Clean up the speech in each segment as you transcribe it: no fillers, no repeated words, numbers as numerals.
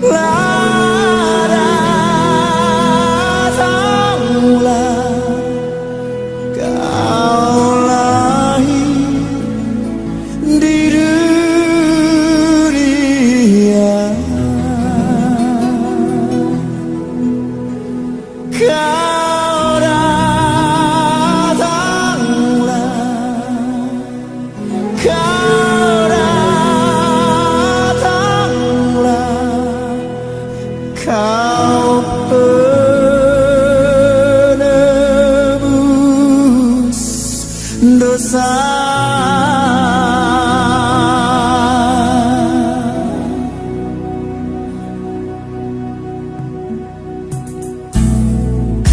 Datanglah kau lahir di dunia. Kau datanglah, kau datanglah, kau penebus dosa.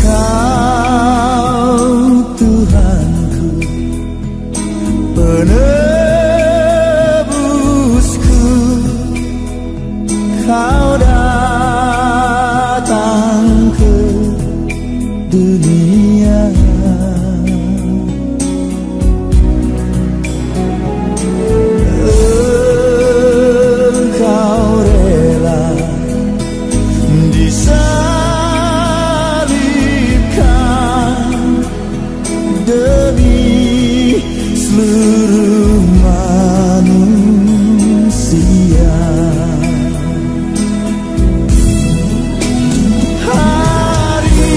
Kau Tuhanku, penebusku, kau datang ke dunia. Engkau rela disalibkan demi seluruh manusia. Hari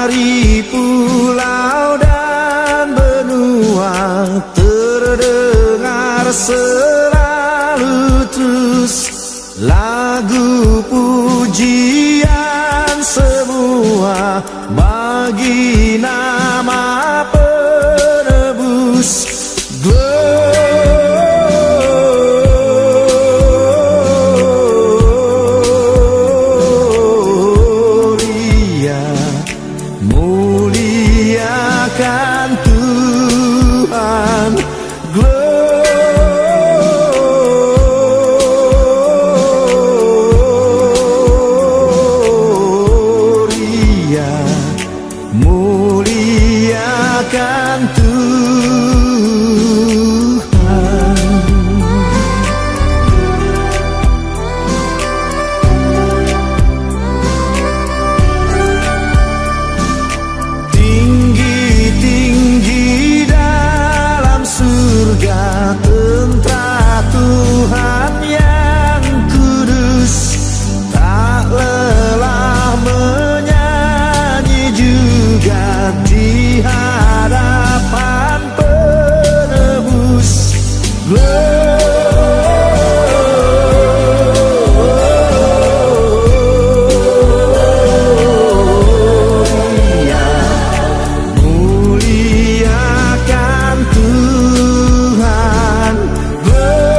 dari pulau dan benua terdengar selalu terus lagu pujian semua bagi nama penebus. Gloria, muliakan Tuhan. Gloria, muliakan Tuhan. Tinggi-tinggi dalam surga tentara Tuhan yang kudus, tak lelah menyanyi juga di hadapan penebus. Gloria, muliakan Tuhan. Gloria,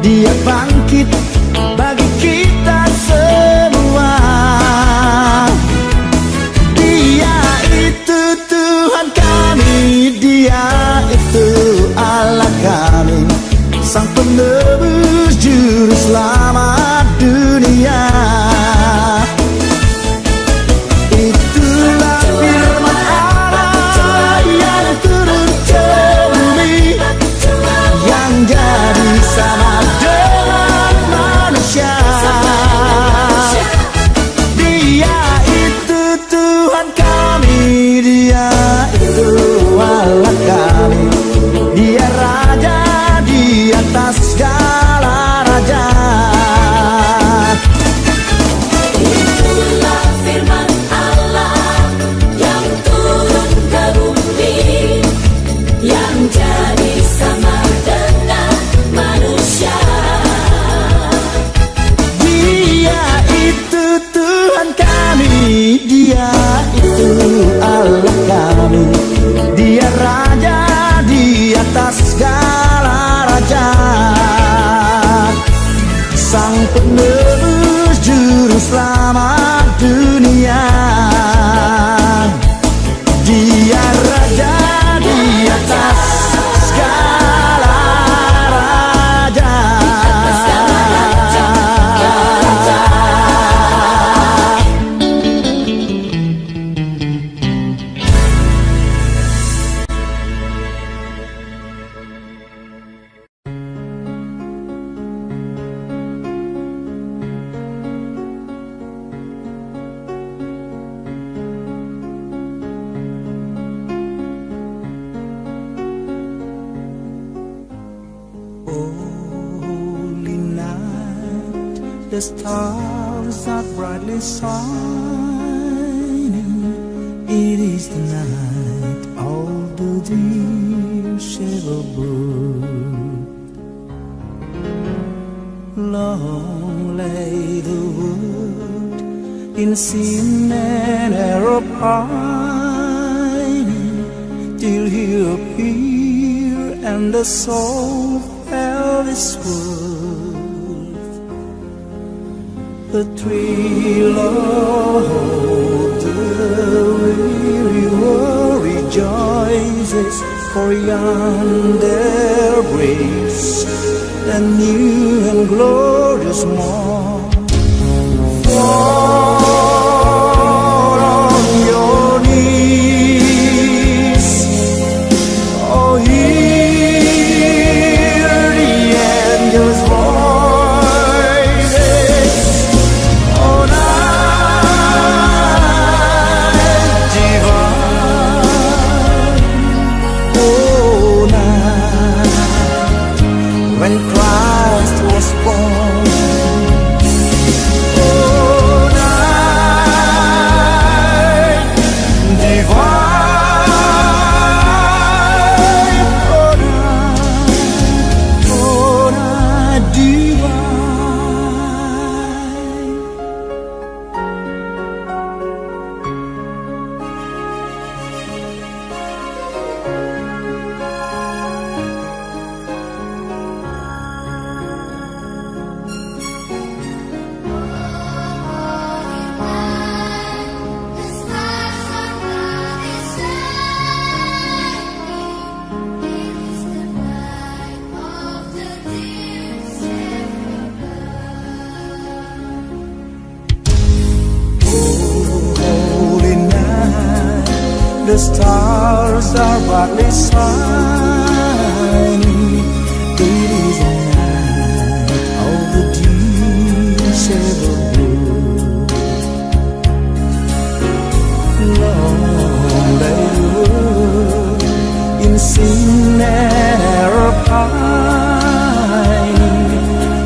Dia bangkit bagi kita semua. Dia itu Tuhan kami, Dia itu Allah kami, Sang penebus juru selamat dunia. Itulah firman Allah yang turun ke bumi, yang jadi sama dengan manusia. Dia itu Tuhan kami, Dia itu Allah kami, Dia Raja di atas segala raja. Itulah firman Allah yang turun ke bumi, yang jadi sama dengan manusia. Dia itu Tuhan kami, Dia itu Allah kami, Dia Raja di atas segala raja. Sang penebus juru selamat dunia. Dia Raja di atas segala raja. Holy night, the stars are brightly shining. It is the night of the dear Shepherd bird. Long lay the wood in sin and error pining, till He appeared and the soul felt His worth. The thrill of the weary world rejoices, for yonder breaks a new and glorious morn. Fall on your knees, oh, hear the angels' voices. Oh, night divine, oh, night when Christ was born. Oh, night divine, oh, night divine. The stars are brightly shining. It is the night of the dear Shepherd bird. Holy night, the stars are brightly shining. It is the night of the dear Shepherd bird. Long lay the world in sin and error pining,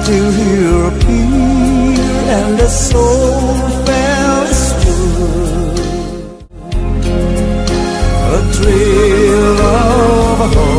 till He appeared and the soul felt His word. A thrill of hope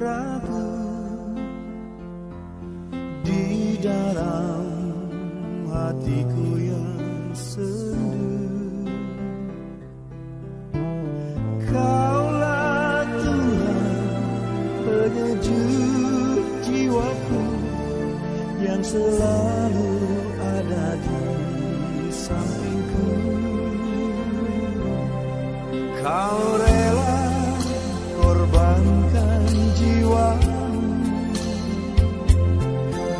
ragu di dalam hatiku yang sendu. Kaulah Tuhan penyejuk jiwaku yang selalu ada di sampingku. Kau rela korbankan jiwamu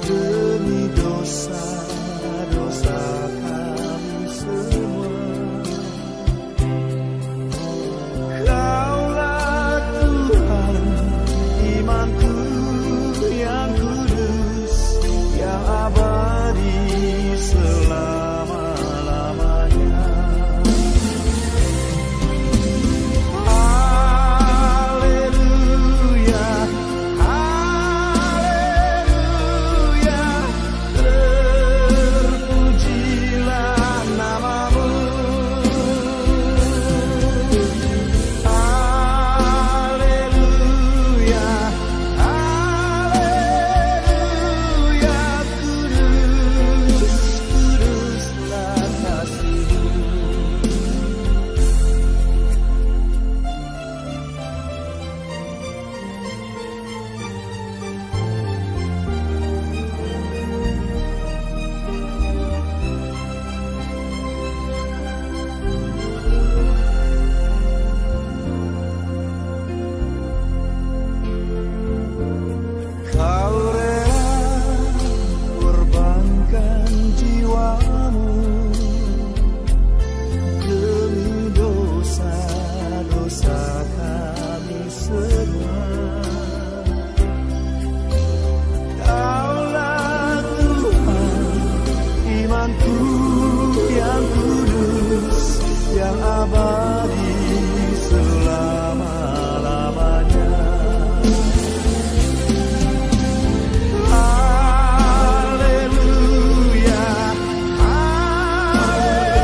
demi dosa-dosa kami semua. Kaulah Tuhan imanku yang kudus, yang abadi selama-lamanya. Haleluya, haleluya, terpujilah namamu. Haleluya, haleluya, kudus, kuduslah kasih-Mu. Kau rela korbankan jiwamu demi dosa-dosa kami semua. Kaulah Tuhan imanku yang kudus, yang abadi selama-lamanya. Haleluya,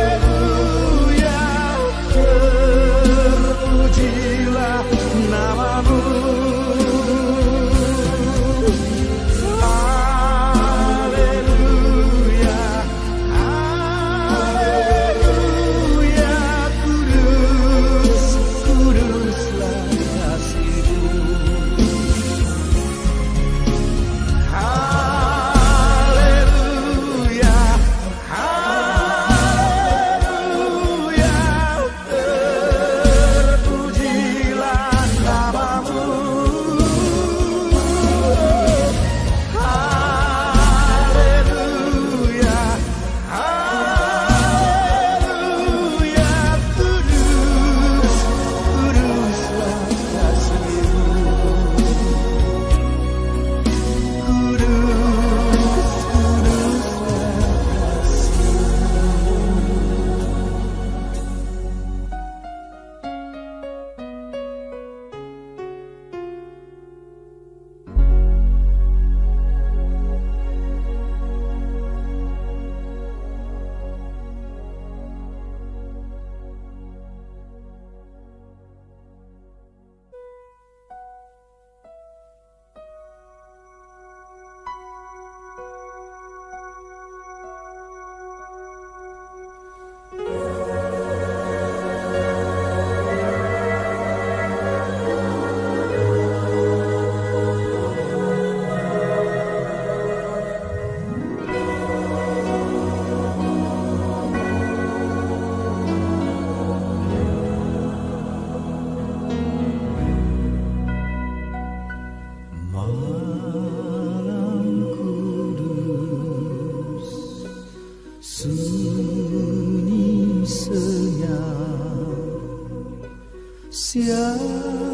haleluya, terpujilah namamu. Haleluya, haleluya, kudus, kuduslah kasih-Mu. Haleluya, haleluya, terpujilah namamu. Haleluya, haleluya, kudus, kuduslah kasih-Mu. Malam kudus, sunyi senyap, siapa